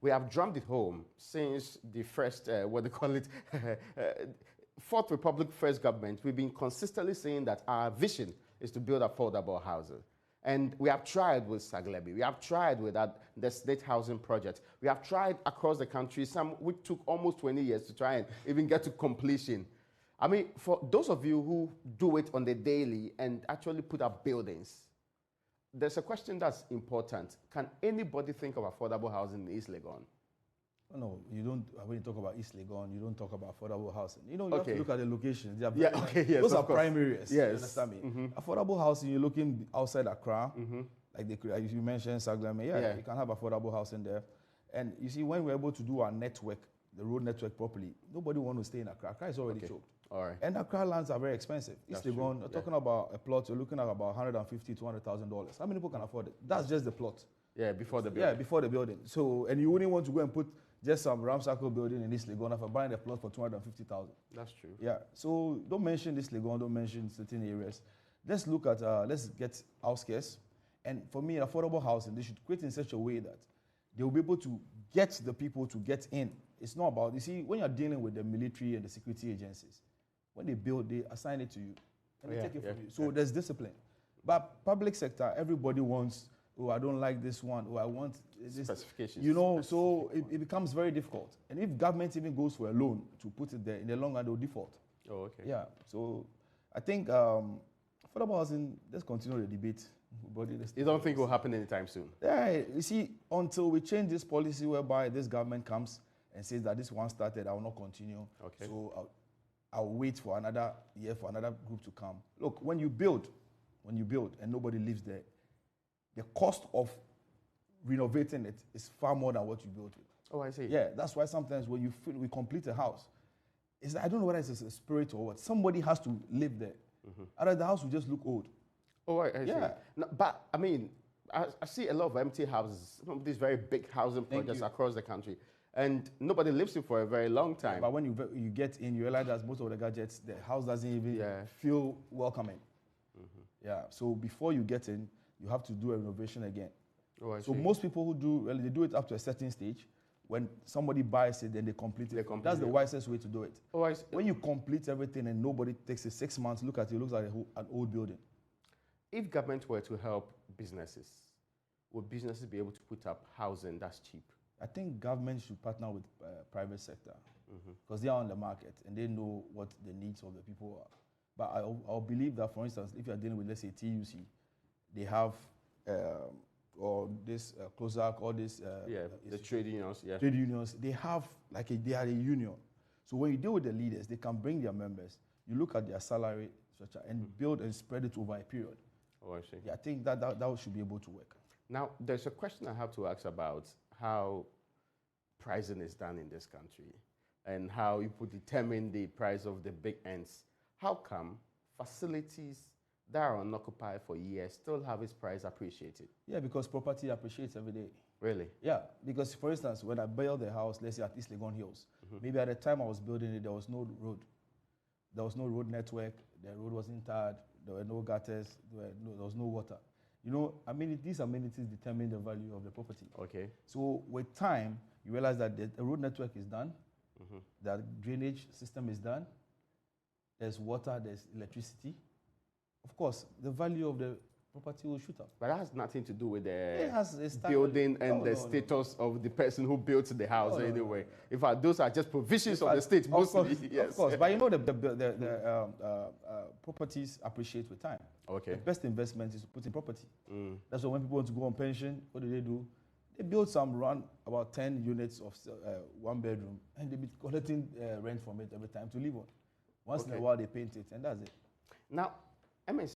we have drummed it home since the first, what they call it, Fourth Republic first government. We've been consistently saying that our vision is to build affordable housing. And we have tried with Saglebi. We have tried with the state housing project. We have tried across the country, some which took almost 20 years to try and even get to completion. I mean, for those of you who do it on the daily and actually put up buildings, there's a question that's important. Can anybody think of affordable housing in East Legon? No, you don't. When you talk about East Legon, you don't talk about affordable housing. You know, you have to look at the locations. Yes, those are prime areas. Yes. You understand me? Affordable housing, you're looking outside Accra, like you mentioned, Saglame. You can have affordable housing there. And you see, when we're able to do our network, the road network properly, nobody wants to stay in Accra. Accra is already choked. All right. And Accra lands are very expensive. East Legon, you're talking about a plot, you're looking at about $150,000 to $200,000. How many people can afford it? That's just the plot. Yeah, before the building. Yeah, before the building. So, and you wouldn't want to go and put just some ramshackle building in East Legon for buying a plot for $250,000. That's true. Yeah. So don't mention East Legon, don't mention certain areas. Let's look at, let's get outskirts. And for me, affordable housing, they should create in such a way that they will be able to get the people to get in. It's not about, you see, when you're dealing with the military and the security agencies, when they build, they assign it to you. And they take it from you. So there's discipline. But public sector, everybody wants, oh, I don't like this one, oh, I want this. Specifications. You know, so it becomes very difficult. And if government even goes for a loan to put it there, in the long run, they'll default. Oh, okay. Yeah, so I think affordable housing, let's continue the debate. You don't think it will happen anytime soon? Yeah, you see, until we change this policy whereby this government comes and says that this one started, I will not continue. Okay. So I'll wait for another year for another group to come. Look, when you build and nobody lives there, the cost of renovating it is far more than what you built with. Oh, I see. Yeah, that's why sometimes when we complete a house, I don't know whether it's a spirit or what. Somebody has to live there. Otherwise, the house will just look old. Oh, I see. No, but, I mean, I see a lot of empty houses, some of these very big housing projects across the country, and nobody lives in for a very long time. Yeah, but when you get in, you realize that most of the gadgets, the house doesn't even feel welcoming. Yeah, so before you get in, you have to do a renovation again. Oh, I so see. most people who do, they do it up to a certain stage. When somebody buys it, then they complete it. That's the wisest way to do it. Oh, I see. When you complete everything and nobody takes it 6 months, look at it, it looks like an old building. If government were to help businesses, would businesses be able to put up housing that's cheap? I think government should partner with private sector because they are on the market and they know what the needs of the people are. But I'll believe that, for instance, if you're dealing with, let's say, TUC, they have, or this CLOSAC, or this... the trade unions, Trade unions, they have, they are a union. So when you deal with the leaders, they can bring their members, you look at their salary structure and build and spread it over a period. Oh, I see. Yeah, I think that should be able to work. Now, there's a question I have to ask about how pricing is done in this country and how you could determine the price of the big ends. How come facilities that are unoccupied for years still have its price appreciated? Yeah, because property appreciates every day. Really? Yeah, because for instance, when I built the house, let's say at East Legon Hills, maybe at the time I was building it, there was no road. There was no road network, the road wasn't tarred, there were no gutters, there was no water. You know, these amenities determine the value of the property. Okay. So with time, you realize that the road network is done, that drainage system is done, there's water, there's electricity. Of course, the value of the property will shoot up. But that has nothing to do with the building building and the status of the person who built the house anyway. In fact, those are just provisions of the state mostly. Yes. Of course, but you know the properties appreciate with time. Okay. The best investment is to put in property. That's why when people want to go on pension, what do? They build about 10 units of 1 bedroom, and they be collecting rent from it every time to live on. Once in a while, they paint it, and that's it. Now,